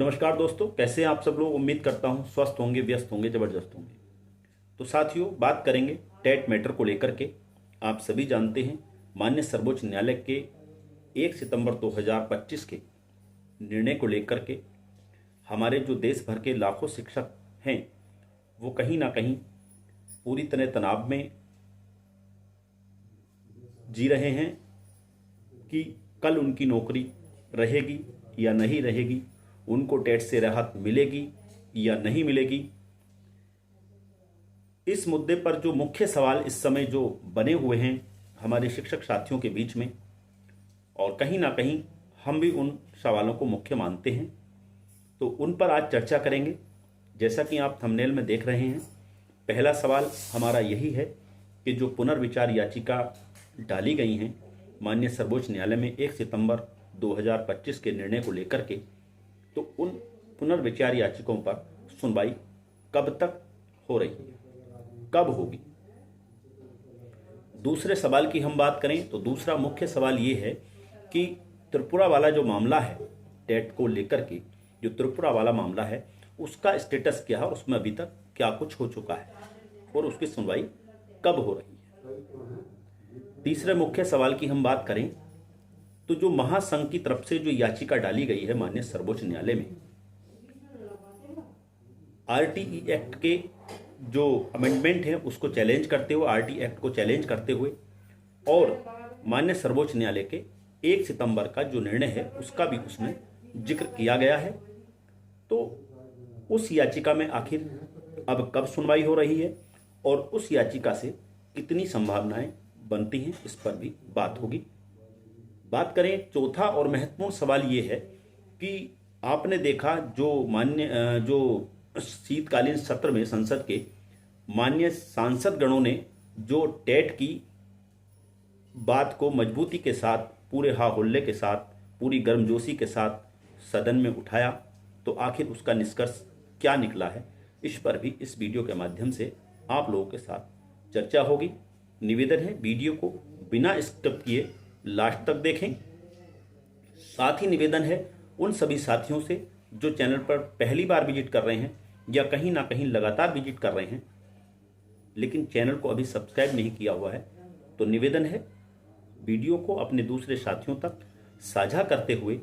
नमस्कार दोस्तों, कैसे हैं आप सब लोग। उम्मीद करता हूं स्वस्थ होंगे, व्यस्त होंगे, जबरदस्त होंगे। तो साथियों, बात करेंगे टेट मैटर को लेकर के। आप सभी जानते हैं माननीय सर्वोच्च न्यायालय के 1 सितंबर 2025 के निर्णय को लेकर के हमारे जो देश भर के लाखों शिक्षक हैं वो कहीं ना कहीं पूरी तरह तनाव में जी रहे हैं कि कल उनकी नौकरी रहेगी या नहीं रहेगी, उनको टेट से राहत मिलेगी या नहीं मिलेगी। इस मुद्दे पर जो मुख्य सवाल इस समय जो बने हुए हैं हमारे शिक्षक साथियों के बीच में, और कहीं ना कहीं हम भी उन सवालों को मुख्य मानते हैं, तो उन पर आज चर्चा करेंगे। जैसा कि आप थंबनेल में देख रहे हैं, पहला सवाल हमारा यही है कि जो पुनर्विचार याचिका डाली गई हैं माननीय सर्वोच्च न्यायालय में 1 सितंबर 2025 के निर्णय को लेकर के, तो उन पुनर्विचार याचिकाओं पर सुनवाई कब तक हो रही है, कब होगी। दूसरे सवाल की हम बात करें तो दूसरा मुख्य सवाल ये है कि त्रिपुरा वाला जो मामला है टेट को लेकर के, जो त्रिपुरा वाला मामला है उसका स्टेटस क्या है, उसमें अभी तक क्या कुछ हो चुका है और उसकी सुनवाई कब हो रही है। तीसरे मुख्य सवाल की हम बात करें तो जो महासंघ की तरफ से जो याचिका डाली गई है माननीय सर्वोच्च न्यायालय में, आरटीई एक्ट के जो अमेंडमेंट है उसको चैलेंज करते हुए, आरटीई एक्ट को चैलेंज करते हुए, और माननीय सर्वोच्च न्यायालय के 1 सितंबर का जो निर्णय है उसका भी उसमें जिक्र किया गया है। तो उस याचिका में आखिर अब कब सुनवाई हो रही है और उस याचिका से कितनी संभावनाएं बनती हैं, इस पर भी बात होगी। बात करें चौथा और महत्वपूर्ण सवाल ये है कि आपने देखा जो शीतकालीन सत्र में संसद के माननीय सांसद गणों ने जो टेट की बात को मजबूती के साथ, पूरे हाहुल्ले के साथ, पूरी गर्मजोशी के साथ सदन में उठाया, तो आखिर उसका निष्कर्ष क्या निकला है, इस पर भी इस वीडियो के माध्यम से आप लोगों के साथ चर्चा होगी। निवेदन है वीडियो को बिना स्किप किए लास्ट तक देखें। साथ ही निवेदन है उन सभी साथियों से जो चैनल पर पहली बार विजिट कर रहे हैं या कहीं ना कहीं लगातार विजिट कर रहे हैं लेकिन चैनल को अभी सब्सक्राइब नहीं किया हुआ है, तो निवेदन है वीडियो को अपने दूसरे साथियों तक साझा करते हुए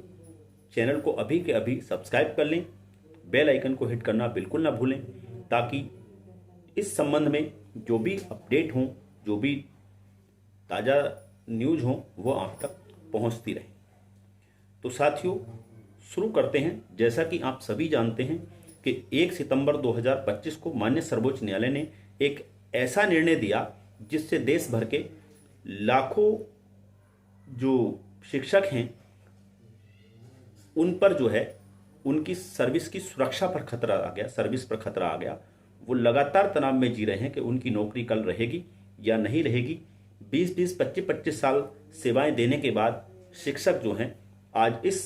चैनल को अभी के अभी सब्सक्राइब कर लें। बेल आइकन को हिट करना बिल्कुल ना भूलें, ताकि इस संबंध में जो भी अपडेट हों, जो भी ताज़ा न्यूज़ हो, वो आप तक पहुंचती रहे। तो साथियों, शुरू करते हैं। जैसा कि आप सभी जानते हैं कि 1 सितंबर 2025 को माननीय सर्वोच्च न्यायालय ने एक ऐसा निर्णय दिया जिससे देश भर के लाखों जो शिक्षक हैं उन पर जो है उनकी सर्विस की सुरक्षा पर खतरा आ गया, सर्विस पर खतरा आ गया। वो लगातार तनाव में जी रहे हैं कि उनकी नौकरी कल रहेगी या नहीं रहेगी। 20-20, 25-25 साल सेवाएं देने के बाद शिक्षक जो हैं आज इस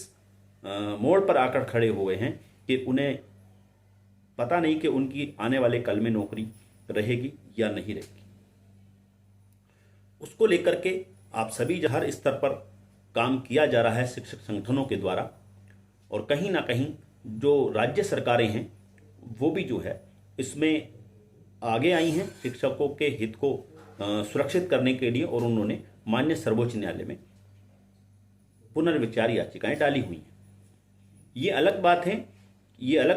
मोड़ पर आकर खड़े हुए हैं कि उन्हें पता नहीं कि उनकी आने वाले कल में नौकरी रहेगी या नहीं रहेगी। उसको लेकर के आप सभी हर स्तर पर काम किया जा रहा है शिक्षक संगठनों के द्वारा, और कहीं ना कहीं जो राज्य सरकारें हैं वो भी जो है इसमें आगे आई हैं शिक्षकों के हित को सुरक्षित करने के लिए, और उन्होंने माननीय सर्वोच्च न्यायालय में पुनर्विचार याचिकाएं डाली हुई हैं। ये अलग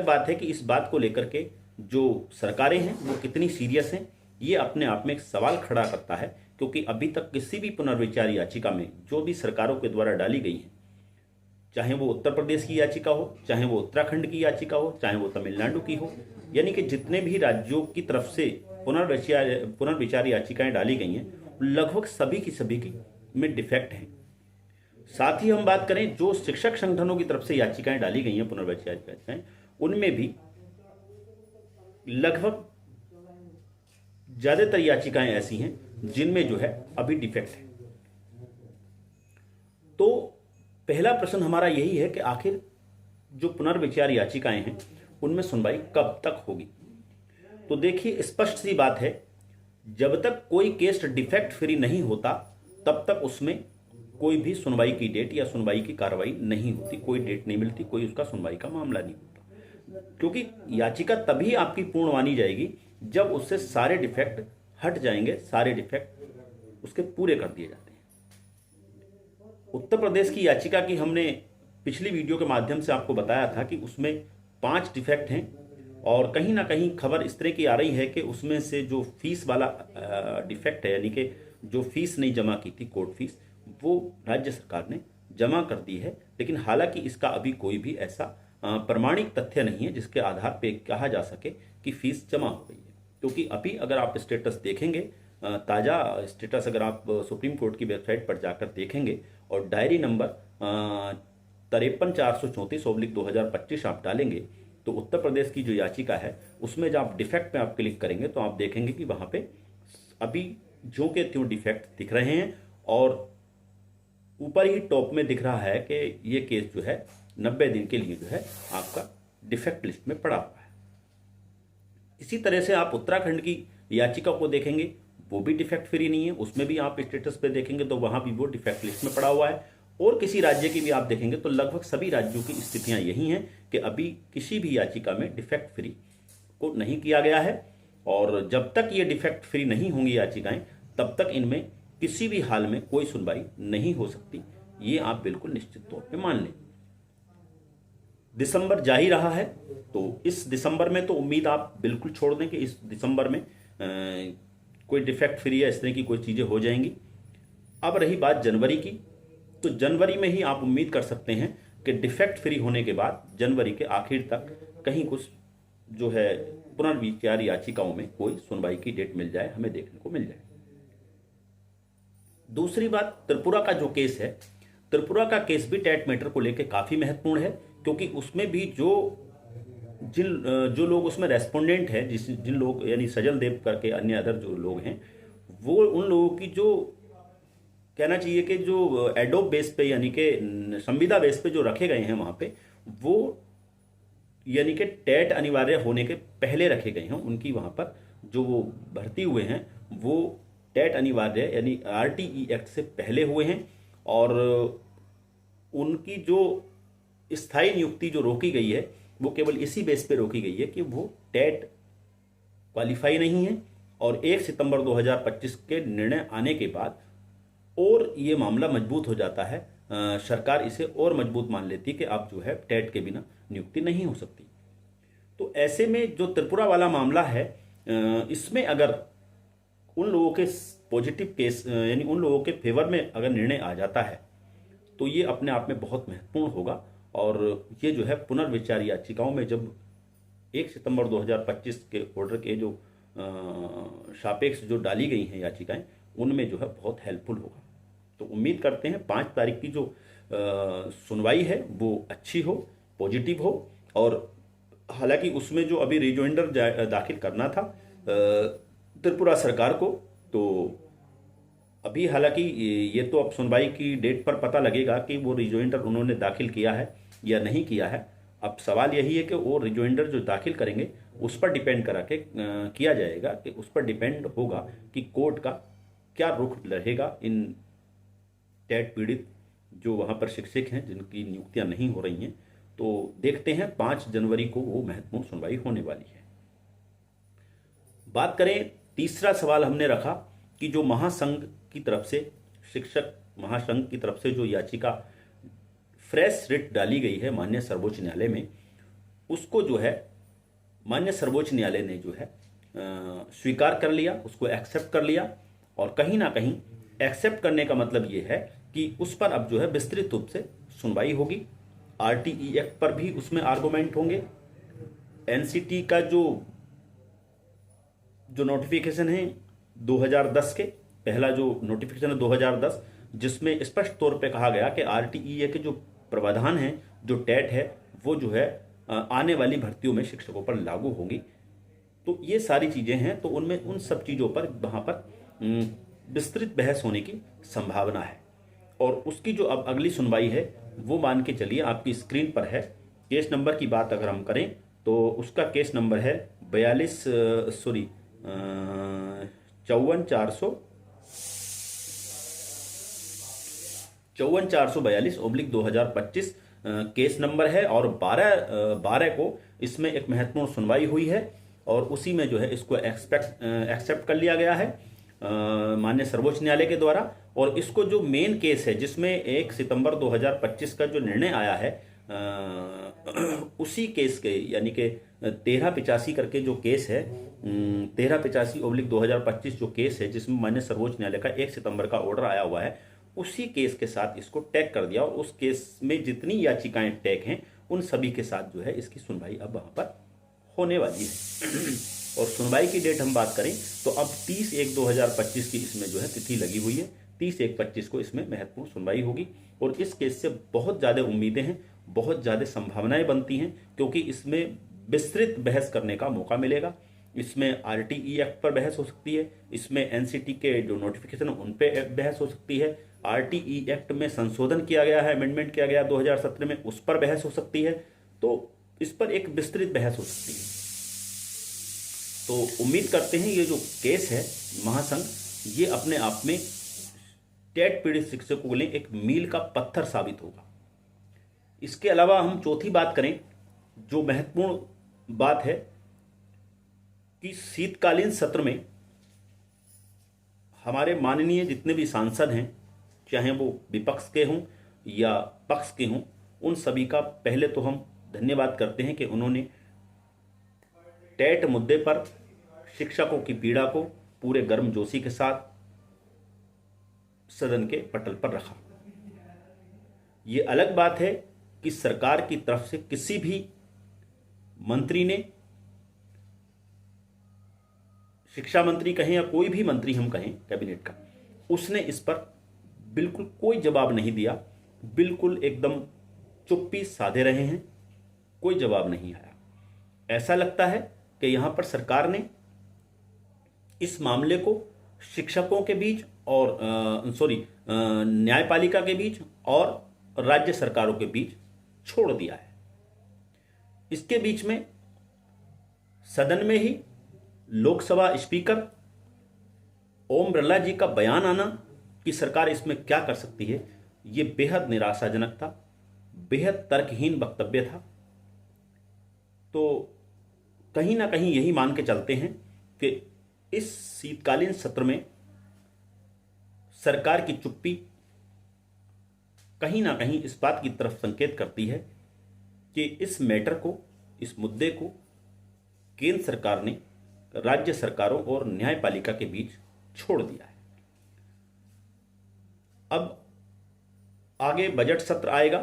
बात है कि इस बात को लेकर के जो सरकारें हैं वो कितनी सीरियस हैं, ये अपने आप में एक सवाल खड़ा करता है, क्योंकि अभी तक किसी भी पुनर्विचार याचिका में जो भी सरकारों के द्वारा डाली गई है, चाहे वो उत्तर प्रदेश की याचिका हो, चाहे वो उत्तराखंड की याचिका हो, चाहे वो तमिलनाडु की हो, यानी कि जितने भी राज्यों की तरफ से पुनर्विचार याचिकाएं डाली गई हैं लगभग सभी की में डिफेक्ट हैं। साथ ही हम बात करें जो शिक्षक संगठनों की तरफ से याचिकाएं डाली गई हैं, पुनर्विचार याचिकाएं, उनमें भी लगभग ज्यादातर याचिकाएं ऐसी हैं जिनमें जो है अभी डिफेक्ट है। तो पहला प्रश्न हमारा यही है कि आखिर जो पुनर्विचार याचिकाएं हैं उनमें सुनवाई कब तक होगी। तो देखिए, स्पष्ट सी बात है, जब तक कोई केस डिफेक्ट फ्री नहीं होता तब तक उसमें कोई भी सुनवाई की डेट या सुनवाई की कार्रवाई नहीं होती, कोई डेट नहीं मिलती, कोई उसका सुनवाई का मामला नहीं होता। क्योंकि याचिका तभी आपकी पूर्ण मानी जाएगी जब उससे सारे डिफेक्ट हट जाएंगे, सारे डिफेक्ट उसके पूरे कर दिए जाते हैं। उत्तर प्रदेश की याचिका की हमने पिछली वीडियो के माध्यम से आपको बताया था कि उसमें 5 डिफेक्ट हैं, और कहीं ना कहीं खबर इस तरह की आ रही है कि उसमें से जो फीस वाला डिफेक्ट है, यानी कि जो फीस नहीं जमा की थी, कोर्ट फीस, वो राज्य सरकार ने जमा कर दी है। लेकिन हालांकि इसका अभी कोई भी ऐसा प्रमाणिक तथ्य नहीं है जिसके आधार पे कहा जा सके कि फीस जमा हो गई है। क्योंकि अभी अगर आप स्टेटस देखेंगे, ताज़ा स्टेटस अगर आप सुप्रीम कोर्ट की वेबसाइट पर जाकर देखेंगे और डायरी नंबर 53,434/2025 आप डालेंगे, तो उत्तर प्रदेश की जो याचिका है उसमें जब आप डिफेक्ट पे आप क्लिक करेंगे तो आप देखेंगे कि वहाँ पे अभी ज्यों के त्यों डिफेक्ट दिख रहे हैं, और ऊपर ही टॉप में दिख रहा है कि ये केस जो है 90 दिन के लिए जो है आपका डिफेक्ट लिस्ट में पड़ा हुआ है। इसी तरह से आप उत्तराखंड की याचिका को देखेंगे, वो भी डिफेक्ट फ्री नहीं है, उसमें भी आप स्टेटस पे देखेंगे तो वहां भी वो डिफेक्ट लिस्ट में पड़ा हुआ है। और किसी राज्य की भी आप देखेंगे तो लगभग सभी राज्यों की स्थितियां यही हैं कि अभी किसी भी याचिका में डिफेक्ट फ्री को नहीं किया गया है, और जब तक ये डिफेक्ट फ्री नहीं होंगी याचिकाएं, तब तक इनमें किसी भी हाल में कोई सुनवाई नहीं हो सकती। ये आप बिल्कुल निश्चित तौर पे मान लें। दिसंबर जा ही रहा है, तो इस दिसंबर में तो उम्मीद आप बिल्कुल छोड़ दें कि इस दिसंबर में कोई डिफेक्ट फ्री या इस तरह की कोई चीज़ें हो जाएंगी। अब रही बात जनवरी की, तो जनवरी में ही आप उम्मीद कर सकते हैं कि डिफेक्ट फ्री होने के बाद जनवरी के आखिर तक कहीं कुछ जो है पुनर्विचार याचिकाओं में कोई सुनवाई की डेट मिल जाए, हमें देखने को मिल जाए। दूसरी बात, त्रिपुरा का जो केस है, त्रिपुरा का केस भी टैट मैटर को लेकर काफ़ी महत्वपूर्ण है, क्योंकि उसमें भी जो लोग उसमें रेस्पोंडेंट हैं, जिन लोग यानी सजल देव करके अन्य अदर जो लोग हैं, वो उन लोगों की जो कहना चाहिए कि जो एडोब बेस पे यानी कि संविदा बेस पे जो रखे गए हैं वहाँ पे, वो यानी कि टैट अनिवार्य होने के पहले रखे गए हैं। उनकी वहाँ पर जो वो भर्ती हुए हैं वो टैट अनिवार्य यानी RTE एक्ट से पहले हुए हैं, और उनकी जो स्थायी नियुक्ति जो रोकी गई है वो केवल इसी बेस पे रोकी गई है कि वो टैट क्वालिफाई नहीं है। और 1 सितंबर 2025 के निर्णय आने के बाद और ये मामला मजबूत हो जाता है, सरकार इसे और मजबूत मान लेती कि अब जो है टैट के बिना नियुक्ति नहीं हो सकती। तो ऐसे में जो त्रिपुरा वाला मामला है, इसमें अगर उन लोगों के पॉजिटिव केस यानी उन लोगों के फेवर में अगर निर्णय आ जाता है तो ये अपने आप में बहुत महत्वपूर्ण होगा। और ये जो है पुनर्विचार याचिकाओं में जब 1 सितंबर 2025 के ऑर्डर के जो सापेक्ष जो डाली गई हैं याचिकाएं, उनमें जो है बहुत हेल्पफुल होगा। तो उम्मीद करते हैं 5 तारीख की जो सुनवाई है वो अच्छी हो, पॉजिटिव हो। और हालांकि उसमें जो अभी रिजोइंडर दाखिल करना था त्रिपुरा सरकार को, तो अभी हालांकि ये तो अब सुनवाई की डेट पर पता लगेगा कि वो रिजोइंडर उन्होंने दाखिल किया है या नहीं किया है। अब सवाल यही है कि वो रिजोइंडर जो दाखिल करेंगे उस पर डिपेंड करा के किया जाएगा, कि उस पर डिपेंड होगा कि कोर्ट का क्या रुख रहेगा इन टैट पीड़ित जो वहाँ पर शिक्षक हैं जिनकी नियुक्तियाँ नहीं हो रही हैं। तो देखते हैं 5 जनवरी को वो महत्वपूर्ण सुनवाई होने वाली है। बात करें, तीसरा सवाल हमने रखा कि जो महासंघ की तरफ से, शिक्षक महासंघ की तरफ से जो याचिका फ्रेश रिट डाली गई है माननीय सर्वोच्च न्यायालय में, उसको जो है माननीय सर्वोच्च न्यायालय ने जो है स्वीकार कर लिया, उसको एक्सेप्ट कर लिया। और कहीं ना कहीं एक्सेप्ट करने का मतलब ये है कि उस पर अब जो है विस्तृत रूप से सुनवाई होगी। RTE एक्ट पर भी उसमें आर्गूमेंट होंगे। NCT का जो नोटिफिकेशन है 2010 के, पहला जो नोटिफिकेशन है 2010, जिसमें स्पष्ट तौर पे कहा गया कि RTE के जो प्रावधान है, जो टैट है, वो जो है आने वाली भर्तियों में शिक्षकों पर लागू होंगी। तो ये सारी चीज़ें हैं, तो उनमें उन सब चीज़ों पर वहाँ पर विस्तृत बहस होने की संभावना है। और उसकी जो अब अगली सुनवाई है वो मान के चलिए आपकी स्क्रीन पर है। केस नंबर की बात अगर हम करें तो उसका केस नंबर है 54,442/2025 केस नंबर है। और 12 को इसमें एक महत्वपूर्ण सुनवाई हुई है और उसी में जो है इसको एक्सेप्ट कर लिया गया है माननीय सर्वोच्च न्यायालय के द्वारा। और इसको जो मेन केस है जिसमें 1 सितंबर 2025 का जो निर्णय आया है उसी केस के यानी कि 1385 करके जो केस है 1385/2025 जो केस है जिसमें माननीय सर्वोच्च न्यायालय का 1 सितंबर का ऑर्डर आया हुआ है, उसी केस के साथ इसको टैग कर दिया और उस केस में जितनी याचिकाएं टैग हैं उन सभी के साथ जो है इसकी सुनवाई अब वहां पर होने वाली है। और सुनवाई की डेट हम बात करें तो अब 30/1/2025 की इसमें जो है तिथि लगी हुई है। 30/1/25 को इसमें महत्वपूर्ण सुनवाई होगी और इस केस से बहुत ज़्यादा उम्मीदें हैं, बहुत ज़्यादा संभावनाएं बनती हैं क्योंकि इसमें विस्तृत बहस करने का मौका मिलेगा। इसमें RTE एक्ट पर बहस हो सकती है, इसमें NCT के जो नोटिफिकेशन उन पे बहस हो सकती है, RTE एक्ट में संशोधन किया गया है, अमेंडमेंट किया गया 2017 में, उस पर बहस हो सकती है। तो इस पर एक विस्तृत बहस हो सकती है। तो उम्मीद करते हैं ये जो केस है महासंघ, ये अपने आप में टेट पीड़ित शिक्षकों के लिए एक मील का पत्थर साबित होगा। इसके अलावा हम चौथी बात करें, जो महत्वपूर्ण बात है कि शीतकालीन सत्र में हमारे माननीय जितने भी सांसद हैं, चाहे वो विपक्ष के हों या पक्ष के हों, उन सभी का पहले तो हम धन्यवाद करते हैं कि उन्होंने टेट मुद्दे पर शिक्षकों की पीड़ा को पूरे गर्मजोशी के साथ सदन के पटल पर रखा। ये अलग बात है कि सरकार की तरफ से किसी भी मंत्री ने, शिक्षा मंत्री कहें या कोई भी मंत्री हम कहें कैबिनेट का, उसने इस पर बिल्कुल कोई जवाब नहीं दिया। बिल्कुल एकदम चुप्पी साधे रहे हैं, कोई जवाब नहीं आया। ऐसा लगता है कि यहां पर सरकार ने इस मामले को शिक्षकों के बीच और न्यायपालिका के बीच और राज्य सरकारों के बीच छोड़ दिया है। इसके बीच में सदन में ही लोकसभा स्पीकर ओम बिरला जी का बयान आना कि सरकार इसमें क्या कर सकती है, ये बेहद निराशाजनक था, बेहद तर्कहीन वक्तव्य था। तो कहीं ना कहीं यही मान के चलते हैं कि इस शीतकालीन सत्र में सरकार की चुप्पी कहीं ना कहीं इस बात की तरफ संकेत करती है कि इस मैटर को, इस मुद्दे को केंद्र सरकार ने राज्य सरकारों और न्यायपालिका के बीच छोड़ दिया है। अब आगे बजट सत्र आएगा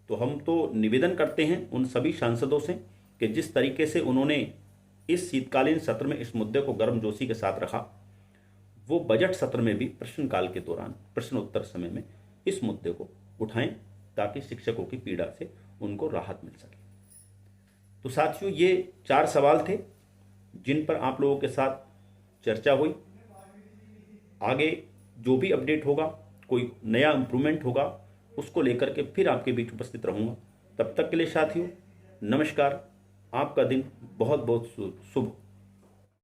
तो हम तो निवेदन करते हैं उन सभी सांसदों से कि जिस तरीके से उन्होंने इस शीतकालीन सत्र में इस मुद्दे को गर्मजोशी के साथ रखा, वो बजट सत्र में भी प्रश्नकाल के दौरान, प्रश्नोत्तर समय में इस मुद्दे को उठाएं ताकि शिक्षकों की पीड़ा से उनको राहत मिल सके। तो साथियों, ये 4 सवाल थे जिन पर आप लोगों के साथ चर्चा हुई। आगे जो भी अपडेट होगा, कोई नया इंप्रूवमेंट होगा, उसको लेकर के फिर आपके बीच उपस्थित रहूंगा। तब तक के लिए साथियों, नमस्कार। आपका दिन बहुत बहुत शुभ।